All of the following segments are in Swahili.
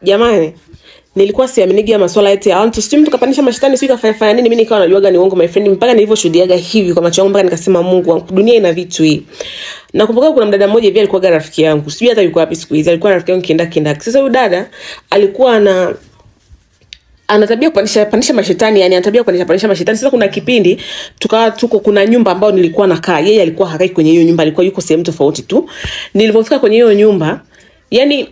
Jamani, nilikuwa siaminigi ya masuala eti ya mtu sijui mtu kapanisha mashetani sijui kafanya nini. Mimi nikawa najuaga ni uongo my friend, mpaka nilivyoshuhudiaga hivi kwa macho yangu, mpaka nikasema Mungu wangu, dunia ina vitu hii. Nakumbuka kuna mdada mmoja hivi alikuwa rafiki yangu, sijui hata yuko wapi siku hizi, alikuwa rafiki yangu kienda. Sasa huyu dada alikuwa ana tabia kupanisha mashetani, yani anatabia kupanisha mashetani. Sasa kuna kipindi tukawa kuna nyumba ambayo nilikuwa nakaa, yeye alikuwa hakai kwenye hiyo nyumba, alikuwa yuko sehemu tofauti tu. Nilipofika kwenye hiyo nyumba, yani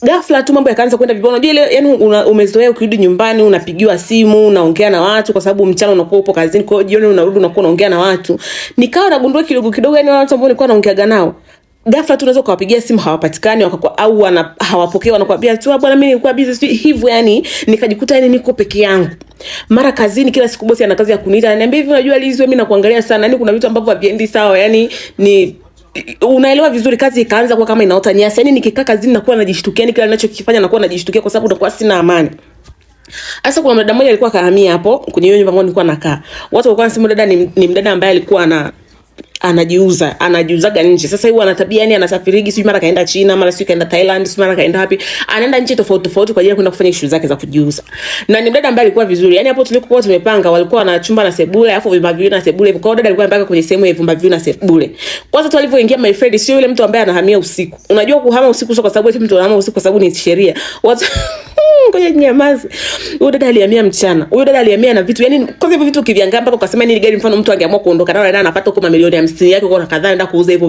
ghafla tu mambo yakaanza kwenda vibaya. Unajua ile yani umezoea ukirudi nyumbani unapigiwa simu, unaongea na watu kwa sababu mchana unakuwa upo kazini, kwa hiyo jioni unarudi unakuwa unaongea na watu. Nikawa nagundua kidogo yani watu ambao nilikuwa naongeaga nao, ghafla tu unaweza kuwapigia simu hawapatikani, au hawapokei, wanakuambia tu bwana mimi nilikuwa busy hivyo. Yani nikajikuta yani niko peke yangu. Mara kazini kila siku bosi ana kazi ya kuniita, ananiambia hivi, unajua Liz mimi nakuangalia sana, yani kuna vitu ambavyo haviendi sawa, yani ni unaelewa vizuri. Kazi ikaanza kwa kama inaota nyasi, yani nikikaa kazini nakuwa najishtukia, yani kila ninachokifanya nakuwa najishtukia kwa sababu nakuwa sina amani. Sasa kuna mdada mmoja alikuwa kahamia hapo kwenye hiyo nyumba ambayo nilikuwa nakaa. Watu walikuwa wanasema dada ni mdada ambaye alikuwa anajiuzaga nje. Sasa hiyo ana tabia yani anasafirigi, sio mara kaenda China, mara sio kaenda Thailand, sio mara kaenda wapi. Anaenda nchi tofauti kwa ajili ya kwenda kufanya shughuli zake za kujiuza. Na ni mdada ambaye alikuwa vizuri. Yani hapo tulikokuwa tumepanga walikuwa na chumba na sebule, alafu vyumba viwili na sebule. Kwa hiyo dada alikuwa mpaka kwenye sehemu ya vyumba viwili na sebule. Kwanza tu alivyoingia my friend, sio yule mtu ambaye anahamia usiku. Unajua kuhama usiku sio kwa sababu eti mtu anahama usiku kwa sababu ni sheria. Watu ngoja nyamazi. Huyo dada alihamia mchana. Huyo dada alihamia na vitu, yani kwa hivyo vitu kiviangaa mpaka ukasema ni gari, mfano mtu angeamua kuondoka nao na anapata huko mamilioni 50 yake kwa kadhaa anaenda kuuza hivyo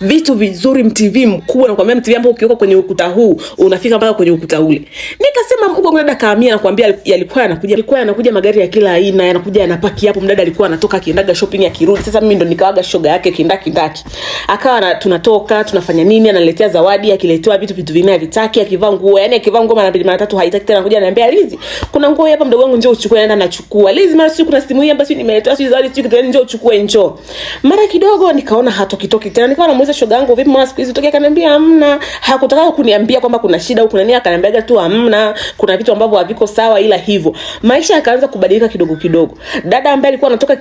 vitu vizuri. MTV mkubwa, nakwambia MTV ambao ukiweka kwenye ukuta huu unafika mpaka kwenye ukuta ule. Nikasema Mungu, dada kahamia, nakwambia alikuwa anakuja magari ya kila aina, yanakuja yanapaki hapo. Mdada alikuwa anatoka akiendaga shopping akirudi. Sasa mimi ndo nikawaga shoga yake kindaki. Akawa tunatoka tunafanya nini, analetea zawadi, akiletea vitu vingine vitaki, akivaa nguo, yani akivaa nguo mara tatu haitaki tena, kuja ananiambia Liz kuna nguo hapa mdogo wangu, njoo uchukue. Naenda nachukua. Liz mara siku kuna simu hii ambayo nimeletewa, sio zawadi, sio kitu, njoo uchukue njoo. Mara kidogo nikaona hatokitoki tena, nikawa namuuliza shoga yangu vipi mwana siku hizi tokea, akaniambia hamna. Hakutaka kuniambia kwamba kuna shida au kuna nini, akaniambia tu hamna, kuna vitu ambavyo haviko sawa, ila hivyo maisha yakaanza kubadilika kidogo. Dada ambaye alikuwa anatoka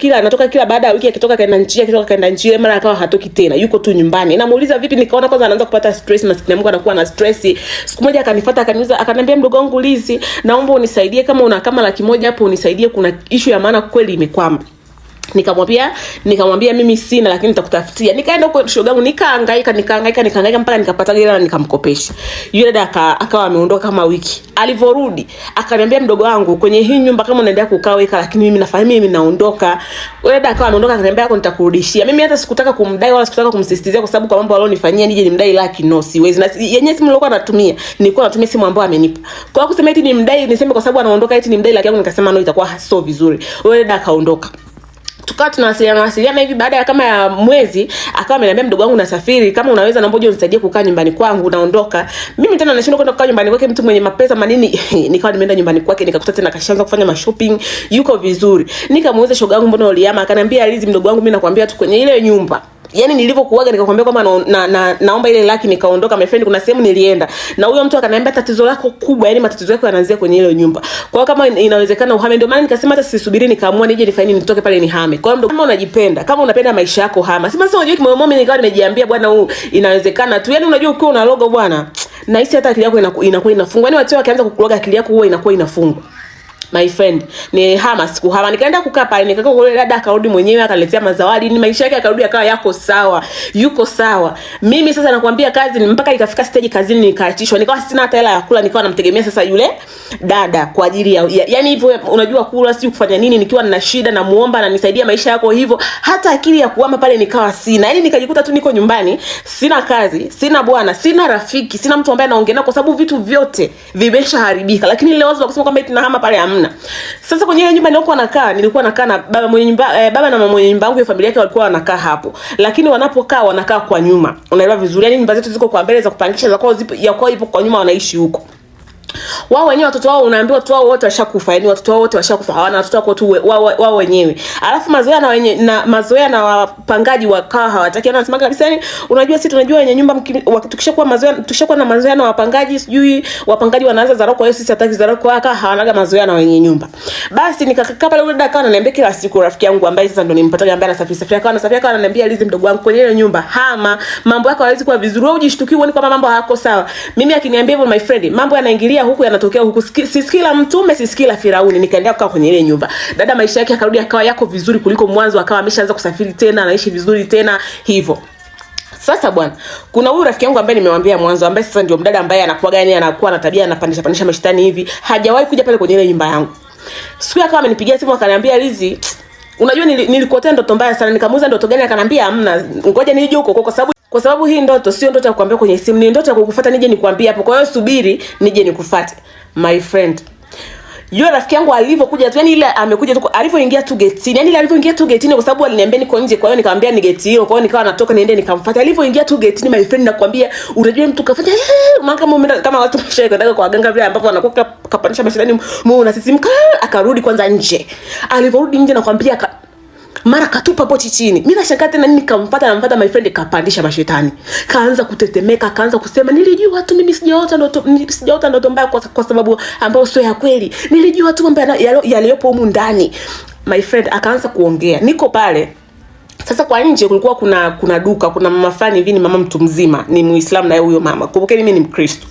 kila baada ya wiki, akitoka kaenda nchi, mara akawa hatoki tena, yuko tu nyumbani. Namuuliza vipi, nikaona kwanza anaanza kupata stress, maskini Mungu anakuwa na stress. Siku moja akanifuata akaniuliza, akaniambia mdogo wangu Liz, naomba unisaidie, kama una kama 100,000 hapo unisaidie, kuna issue ya maana kweli imekwama. Nikamwambia mimi sina, lakini nitakutafutia. Nikaenda huko shoga yangu, nikahangaika mpaka nikapata hela na nikamkopesha. Yule dada akawa ameondoka kama wiki. Alivorudi akaniambia mdogo wangu, kwenye hii nyumba kama unaendelea kukaa weka, lakini mimi nafahamu mimi naondoka. Yule dada akawa ameondoka, akaniambia yako nitakurudishia. Mimi hata sikutaka kumdai wala sikutaka kumsisitizia, kwa sababu kwa mambo alionifanyia nije nimdai laki, no, siwezi. Na yenyewe simu nilikuwa nilikuwa natumia simu ambayo amenipa. Kwa kusema eti nimdai, niseme kwa sababu anaondoka eti nimdai laki yangu, nikasema no, itakuwa sio vizuri. Yule dada akaondoka. Tukawa tunawasiliana hivi, baada ya kama ya mwezi akawa ameniambia mdogo wangu nasafiri, kama unaweza naomba unisaidie kukaa nyumbani kwangu, naondoka. Mimi tena nashindwa kwenda kukaa nyumbani kwake, mtu mwenye mapesa manini. Nikawa nimeenda nyumbani kwake, nikakuta tena kashaanza kufanya shopping, yuko vizuri. Nikamuuliza shoga yangu mbona ulihama, akaniambia Liz mdogo wangu, mimi nakwambia tu kwenye ile nyumba, yani nilivyokuaga nikakwambia kwamba naomba ile laki, nikaondoka my friend, kuna sehemu nilienda na huyo mtu akaniambia tatizo lako kubwa, yani matatizo yako yanaanzia kwenye ile nyumba, kwa kama inawezekana uhame. Ndio maana nikasema hata sisubiri, nikaamua nije nifanye nitoke pale nihame. Kwa hiyo kama unajipenda, kama unapenda maisha yako hama. Sema sasa, unajua kimoyo mimi nikawa nimejiambia bwana, huu inawezekana tu. Yani unajua ukiwa una logo bwana, na hisi hata akili yako inakuwa inafungwa. Yani watu wakianza kukuloga akili yako huwa inakuwa inafungwa. My friend, ni hama. Nikaenda kukaa pale, nikakaa kwa dada, akarudi mwenyewe akaletea mazawadi, ni maisha yake akarudi akawa yako sawa, yuko sawa. Mimi sasa nakwambia kazi mpaka ikafika stage kazini nikaachishwa, nikawa sina hata hela ya kula, nikawa namtegemea sasa yule dada kwa ajili ya yani hivyo, unajua kula sio kufanya nini, nikiwa nina shida na muomba na nisaidia maisha yako hivyo. Hata akili ya kuhama pale nikawa sina, yani nikajikuta tu niko nyumbani, sina kazi, sina bwana, sina rafiki, sina mtu ambaye anaongea nao, kwa sababu vitu vyote vimeshaharibika. Lakini ile wazo la kusema kwamba tunahama pale hamna. Sasa kwenye ile nyumba nilikuwa nakaa na baba mwenye nyumba, baba na mama mwenye nyumba yangu, familia yake walikuwa wanakaa hapo, lakini wanakaa kwa nyuma. Unaelewa vizuri, yani nyumba zetu ziko kwa mbele za kupangisha, za kwao ipo kwa nyuma, wanaishi huko. Wao wenyewe watoto wao unaambiwa watoto wao wote washakufa, yani watoto wao wote washakufa, hawana watoto wako tu wao wenyewe. Alafu mazoea na wapangaji wakawa hawataki. Anasema kabisa, yani unajua sisi tunajua wenye nyumba tukishakuwa na mazoea na wapangaji, sijui wapangaji wanaanza dharau, kwa hiyo sisi hataki dharau, kwa haka hawanaga mazoea na wenye nyumba. Basi nikakaa pale, yule dada ananiambia kila siku, rafiki yangu ambaye sasa ndo nimpata, ambaye anasafiri akawa ananiambia, Lizi mdogo wangu, kwenye ile nyumba hama, mambo yako hawezi kuwa vizuri, wewe ujishtuki uone kama mambo hayako sawa. Mimi akiniambia hivyo, my friend, mambo yanaingilia huku yanatokea huku, sisikila mtume sisikila Firauni. Nikaendelea kukaa kwenye ile nyumba. Dada maisha yake akarudi akawa yako vizuri kuliko mwanzo, akawa ameshaanza kusafiri tena, anaishi vizuri tena hivyo. Sasa bwana, kuna huyu rafiki yangu ambaye nimemwambia mwanzo, ambaye sasa ndio mdada ambaye anakuwa gani, anakuwa na tabia anapandisha mashetani hivi, hajawahi kuja pale kwenye ile nyumba yangu. Siku akawa amenipigia simu akaniambia, Lizi, unajua nilikuotea ndoto mbaya sana. Nikamuuliza ndoto gani? Akaniambia hamna, ngoja nije huko kwa sababu hii ndoto sio ndoto ya kukuambia kwenye simu, ni ndoto ya kukufuata nije nikwambie hapo. Kwa hiyo subiri nije nikufuate. My friend, yule rafiki yangu alivyokuja tu, yani ile amekuja tu, alivyoingia tu gate, yani ile alivyoingia tu gate, kwa sababu aliniambia niko nje, kwa hiyo nikamwambia ni gate hiyo, kwa hiyo nikawa natoka niende nikamfuata. Alivyoingia tu gate, my friend, nakwambia, unajua mtu kafanya kama watu mshaika kwa waganga vile ambapo anakuwa kapandisha mashetani muona sisi, akarudi kwanza nje. Alivyorudi nje nakwambia mara katupa pochi chini. Mimi nashangaa tena nini, namfuata my friend, kapandisha mashetani. Kaanza kutetemeka, kaanza kusema, nilijua tu mimi sijaota ndoto mbaya kwa sababu ambayo sio ya kweli. Nilijua tu mambo yaliyopo humu ndani. My friend akaanza kuongea. Niko pale. Sasa kwa nje kulikuwa kuna duka, kuna mama fulani hivi, ni mama mtu mzima, ni Muislamu na huyo mama. Kumbukeni mimi ni Mkristo.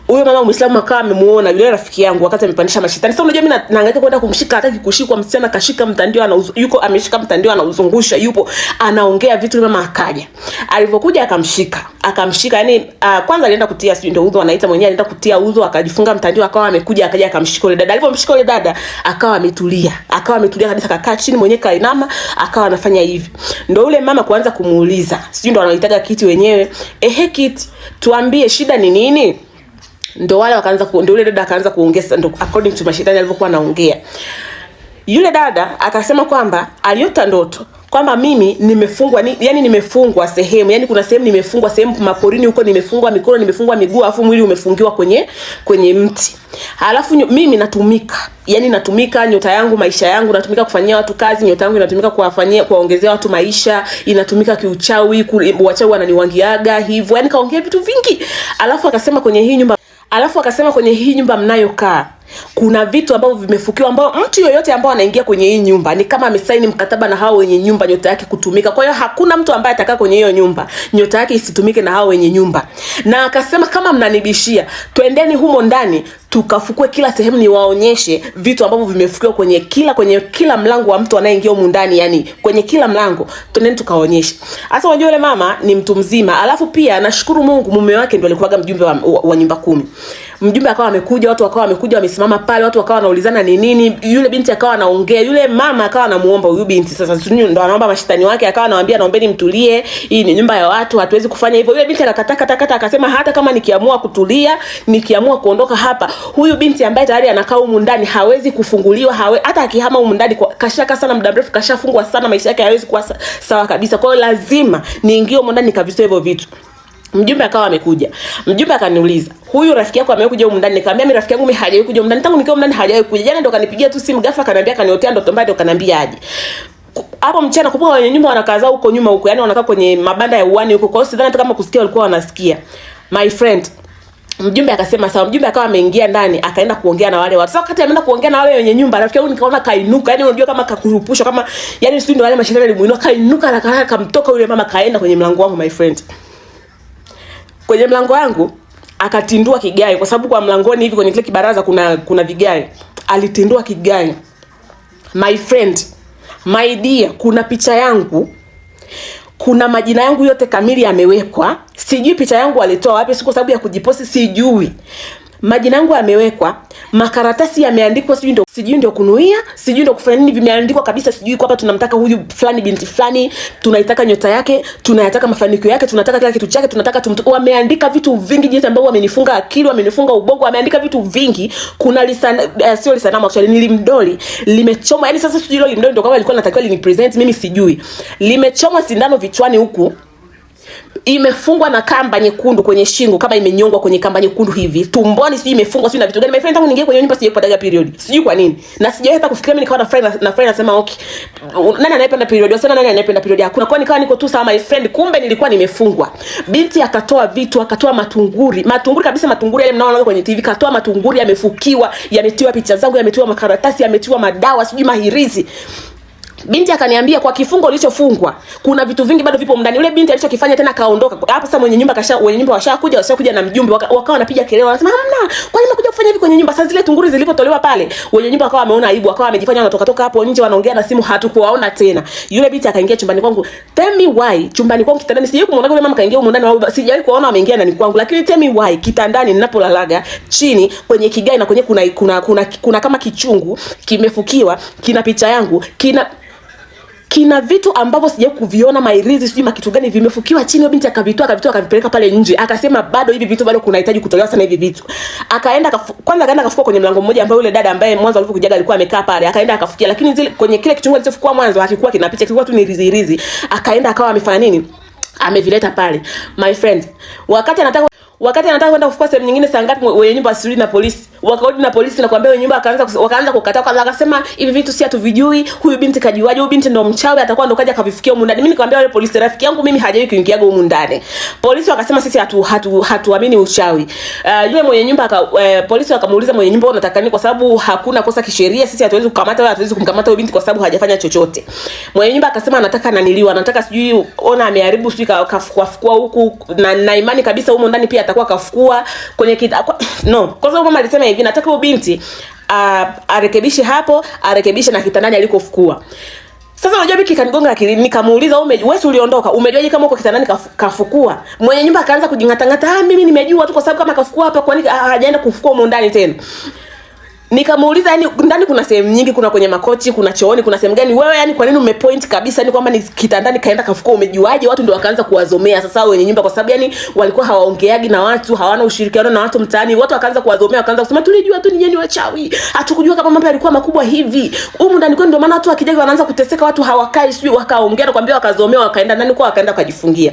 Huyo mama Muislamu akawa amemuona yule rafiki yangu wakati amepandisha mashetani. Sasa unajua mimi naangaika kwenda kumshika, hataki kushikwa. Msichana kashika mtandio, yuko ameshika mtandio, anauzungusha, yupo anaongea vitu. Mama akaja. Alipokuja akamshika, yani kwanza alienda kutia, sio ndio udhu anaita mwenyewe, alienda kutia udhu, akajifunga mtandio, akawa amekuja, akaja akamshika yule dada. Alipomshika yule dada akawa ametulia kabisa, akakaa chini mwenyewe, kainama, akawa anafanya hivi. Ndio yule mama kuanza kumuuliza, sio ndio anaitaga kiti wenyewe, kiti, tuambie shida ni nini? Ndio yule dada akaanza kuongea, ndio according to mashetani alivyokuwa anaongea. Yule dada akasema kwamba aliota ndoto kwamba mimi nimefungwa, yani nimefungwa sehemu, yani kuna sehemu nimefungwa, sehemu maporini huko nimefungwa mikono, nimefungwa miguu, afu mwili umefungiwa kwenye mti. Alafu mimi natumika nyota yangu, maisha yangu natumika kufanyia watu kazi, nyota yangu inatumika kuwaongezea watu maisha, inatumika kiuchawi, wachawi wananiwangiaga hivyo. Yani kaongea vitu vingi. Alafu akasema kwenye hii nyumba mnayokaa kuna vitu ambavyo vimefukiwa, ambao mtu yoyote ambao anaingia kwenye hii nyumba ni kama amesaini mkataba na hao wenye nyumba, nyota yake kutumika. Kwa hiyo hakuna mtu ambaye atakaa kwenye hiyo nyumba nyota yake isitumike na hao wenye nyumba. Na akasema kama mnanibishia, twendeni humo ndani tukafukue kila sehemu, niwaonyeshe vitu ambavyo vimefukiwa kwenye kila mlango wa mtu anayeingia humo ndani, yani kwenye kila mlango twendeni tukaonyeshe. Sasa unajua yule mama ni mtu mzima, alafu pia nashukuru Mungu mume wake ndio alikuwa mjumbe wa nyumba 10. Mjumbe akawa amekuja, watu wakawa wamekuja wamesimama pale, watu wakawa wanaulizana ni nini. Yule binti akawa anaongea, yule mama akawa anamuomba huyu binti, sasa ndio anaomba mashetani wake, akawa anawaambia naombeni mtulie, hii ni nyumba ya watu, hatuwezi kufanya hivyo. Yule binti akakata akasema hata kama nikiamua kutulia, nikiamua kuondoka hapa, huyu binti ambaye tayari anakaa humu ndani hawezi kufunguliwa, hata akihama humu ndani kashaka sana muda mrefu, kashafungwa sana, maisha yake hawezi kuwa sawa kabisa. Kwa hiyo lazima niingie humu ndani nikavitoe hivyo vitu. Mjumbe akawa amekuja. Mjumbe akaniuliza, "Huyu rafiki yako amekuja huko ndani?" Nikamwambia, "Mimi rafiki yangu mimi hajawahi kuja huko ndani, tangu nikiwa ndani hajawahi kuja. Jana ndo kanipigia tu simu ghafla akaniambia kaniotea ndoto mbaya, ndo kaniambia aje." Hapo mchana kumbuka wenye nyumba wanakaa zao huko nyuma huko, yani wanakaa kwenye mabanda ya uani huko. Kwa hiyo sidhani hata kama kusikia walikuwa wanasikia. My friend, mjumbe akasema sawa. Mjumbe akawa ameingia ndani, akaenda kuongea na wale watu. Sasa wakati ameenda kuongea na wale wenye nyumba, rafiki yangu nikaona kainuka, yani unajua kama kakurupushwa, kama yani sio ndio wale mashetani alimuinua, kainuka na akamtoka yule mama, kaenda kwenye mlango wangu. My friend, kwenye mlango wangu akatindua kigai, kwa sababu kwa mlangoni hivi kwenye kile kibaraza kuna vigai. Alitindua kigai. My friend, my dear, kuna picha yangu, kuna majina yangu yote kamili yamewekwa. Sijui picha yangu alitoa wapi, si kwa sababu ya kujiposti, sijui. Majina yangu yamewekwa, makaratasi yameandikwa, sijui ndio kunuia, sijui ndio kufanya nini, vimeandikwa kabisa. Sijui kwa hapa tunamtaka huyu fulani binti fulani, tunaitaka nyota yake, tunayataka mafanikio yake, tunataka kila kitu chake, tunataka wameandika vitu vingi, jinsi ambavyo wamenifunga akili, wamenifunga ubongo, wameandika vitu vingi. Kuna sio lisanamu actually, ni limdoli limechoma. Yani sasa sijui hilo limdoli ndio kama alikuwa anatakiwa lini present, mimi sijui. Limechoma sindano vichwani huku. imefungwa na kamba nyekundu kwenye shingo, kama imenyongwa kwenye kamba nyekundu hivi. Tumboni sijui imefungwa sijui na vitu gani. My friend, tangu niingie kwenye nyumba sijapata period. Sijui kwa nini. Na sijawahi hata kufikiria mimi nikawa na friend nasema okay. Nani anayependa period? Wasema nani anayependa period? Hakuna. Kwa nikawa niko tu sawa my friend, kumbe nilikuwa nimefungwa. Binti akatoa vitu, akatoa matunguri. Matunguri kabisa, matunguri yale mnaona kwenye TV. Katoa matunguri yamefukiwa, yametiwa picha zangu, yametiwa makaratasi, yametiwa madawa, sijui mahirizi. Binti akaniambia kwa kifungo kilichofungwa kuna vitu vingi bado vipo ndani. Yule binti alichokifanya tena kaondoka. Hapo sasa mwenye nyumba washakuja na mjumbe wakawa wanapiga kelele wanasema hamna. Kwa nini mnakuja kufanya hivi kwenye nyumba? Sasa zile tunguri zilipotolewa pale, wenye nyumba wakawa wameona aibu, wakawa wamejifanya wanatoka hapo nje wanaongea na simu, hatukuwaona tena. Yule binti akaingia chumbani kwangu. Tell me why chumbani kwangu kitandani sijawahi kumuona yule mama kaingia huko ndani, sijawahi kuona wameingia ndani kwangu. Lakini tell me why kitandani ninapolalaga chini kwenye kigai na kwenye kuna kama kichungu kimefukiwa, kina picha yangu, kina vitu ambavyo sijawahi kuviona, mairizi sijui kitu gani vimefukiwa chini. Yule binti akavitoa akavipeleka pale nje, akasema bado hivi vitu bado kunahitaji kutolewa sana hivi vitu. Akaenda akafukua kwenye mlango mmoja ambao yule dada ambaye mwanzo alipokujaga alikuwa amekaa pale, akaenda akafukia, lakini zile kwenye kile kichungu alichofukua mwanzo hakikuwa kina picha, kilikuwa tu ni rizi. Akaenda akawa amefanya nini, amevileta pale. My friend, wakati anataka kwenda kufukua sehemu nyingine, saa ngapi wenye nyumba asirudi na polisi. Wakarudi na polisi na kuambia wenye nyumba wakaanza kukataa, kwanza akasema hivi vitu si hatuvijui, huyu binti kajiwaje, huyu binti ndo mchawi, atakuwa ndo kaja kavifikia huko ndani. Mimi nikamwambia wale polisi, rafiki yangu mimi hajawahi kuingiaga huko ndani. Polisi wakasema sisi hatuamini uchawi. Yule mwenye nyumba polisi wakamuuliza mwenye nyumba unataka nini, kwa sababu hakuna kosa kisheria, sisi hatuwezi kukamata wala hatuwezi kumkamata huyo binti kwa sababu hajafanya chochote. Mwenye nyumba akasema anataka naniliwa, anataka sijui ona ameharibu sijui kafukua huku, na imani kabisa huko ndani pia atakuwa kafukua kwenye no. Kwa sababu mama alisema hivi, nataka huyo binti arekebishe hapo, arekebishe na kitandani alikofukua. Sasa unajua biki kanigonga akili, nikamuuliza wewe uliondoka, umejuaje kama uko kitandani kafukua? Mwenye nyumba akaanza kujingatangata, mimi nimejua tu kwa sababu kama kafukua hapa, kwa nini hajaenda kufukua huko ndani tena? Nikamuuliza yani ndani kuna sehemu nyingi, kuna kwenye makochi, kuna chooni, kuna sehemu gani wewe, yani kwa nini umepoint kabisa yani kwamba ni kitandani kaenda kafukua, umejuaje? Watu ndio wakaanza kuwazomea sasa wenye nyumba, kwa sababu yani walikuwa hawaongeagi na watu, hawana ushirikiano na watu mtaani. Watu wakaanza kuwazomea, wakaanza kusema tulijua tu ni wachawi, hatukujua kama mambo yalikuwa makubwa hivi huko ndani. Kwa ndio maana watu wakijaga wanaanza kuteseka, watu hawakai sijui, wakaongea na kuambia, wakazomea, wakaenda ndani kwa wakaenda kujifungia.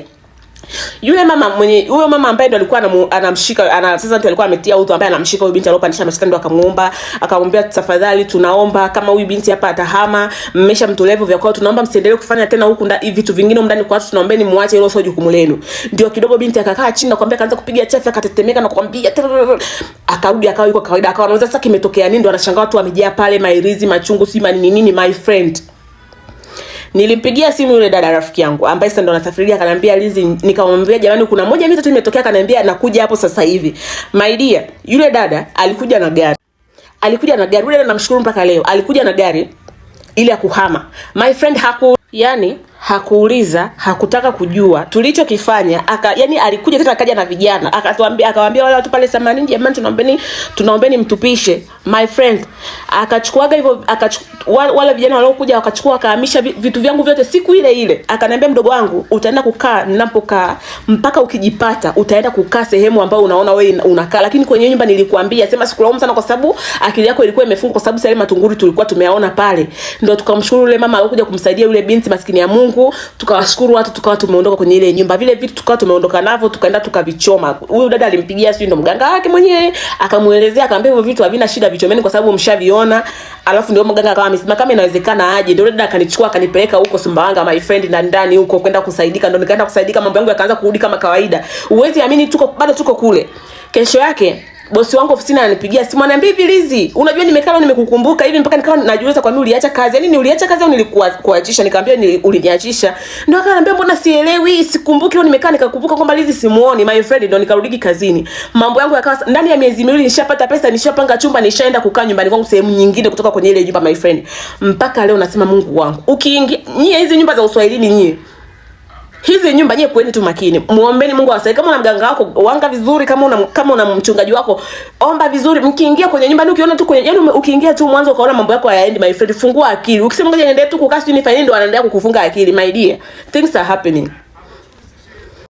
Yule mama huyo mama ambaye ndo alikuwa anamshika sasa ndio alikuwa ametia udhu, ambaye anamshika huyu binti aliyopandisha mashtaka, ndo akamuomba akamwambia, tafadhali tunaomba kama huyu binti hapa atahama, mmeshamtolea hivyo vya kwao, tunaomba msiendelee kufanya tena huku vitu vingine ndani kwa watu, tunaombeni muache, hilo sio jukumu lenu. Ndio kidogo binti akakaa chini na kumwambia, kaanza kupiga chafi, akatetemeka na kumwambia, akarudi akawa yuko kawaida, akawa anaanza sasa kimetokea nini, ndo anashangaa watu wamejaa pale, mairizi machungu si nini. My friend, nilimpigia simu yule dada rafiki yangu ambaye sasa ndo anasafiria, akaniambia Lizi, nikamwambia jamani kuna moja mita tu imetokea, akaniambia nakuja hapo sasa hivi. My dear, yule dada alikuja na gari. Yule dada namshukuru mpaka leo, alikuja na gari ili ya kuhama. My friend hakuuliza, hakutaka kujua tulichokifanya. Yani alikuja tena akaja na vijana, akawaambia wale watu pale 80, jamani tunaombeni mtupishe. My friend, akachukuaga hivyo, wale vijana waliokuja wakachukua, wakahamisha vitu vyangu vyote siku ile ile. Akaniambia, mdogo wangu, utaenda kukaa ninapokaa mpaka ukijipata utaenda kukaa sehemu ambayo unaona wewe unakaa, lakini kwenye nyumba nilikuambia, sema sikulaumu sana kwa sababu akili yako ilikuwa imefungwa, kwa sababu sale matunguri tulikuwa tumeaona pale. Ndio tukamshukuru yule mama alikuja kumsaidia yule binti maskini ya Mungu, tukawashukuru watu, tukawa tumeondoka kwenye ile nyumba. Vile vitu tukawa tumeondoka navyo, tukaenda tukavichoma. Huyu dada alimpigia sio ndo mganga wake mwenyewe, akamuelezea, akamwambia hivyo vitu havina shida, vichomeni kwa sababu mshaviona. Alafu ndio mganga akawa amesema kama inawezekana aje. Ndio dada akanichukua akanipeleka huko Sumbawanga, my friend, na ndani huko kwenda kusaidika. Ndio nikaenda kusaidika, mambo yangu yakaanza kurudi kama kawaida. Uwezi amini, bado tuko kule. Kesho yake bosi wangu ofisini ananipigia simu, ananiambia, Lizi, unajua nimekaa nimekukumbuka hivi mpaka nikawa najiuliza kwa nini uliacha kazi. Yaani uliacha kazi au nilikuachisha? Nikamwambia uliniachisha. Ndio akaniambia, mbona sielewi, sikumbuki, leo nimekaa nikakumbuka kwamba Lizi simuoni. My friend, ndio nikarudi kazini. Mambo yangu yakawa ndani ya miezi miwili, nishapata pesa, nishapanga chumba, nishaenda kukaa nyumbani kwangu sehemu nyingine kutoka kwenye ile nyumba. My friend, mpaka leo nasema Mungu wangu, ukiingia nyie hizi nyumba za Uswahilini, nyie hizi nyumba nyie, kueni tu makini, muombeeni Mungu awasaidie. Kama una mganga wako, wanga vizuri, kama una mchungaji wako, omba vizuri. Mkiingia kwenye nyumba, ukiona tu kwenye, yani ukiingia tu mwanzo ukaona mambo yako hayaendi, my friend, fungua akili. Ukisema ngoja niendelee tu kukaa sijui nifanye nini, ndio anaendelea kukufunga akili. My dear, things are happening.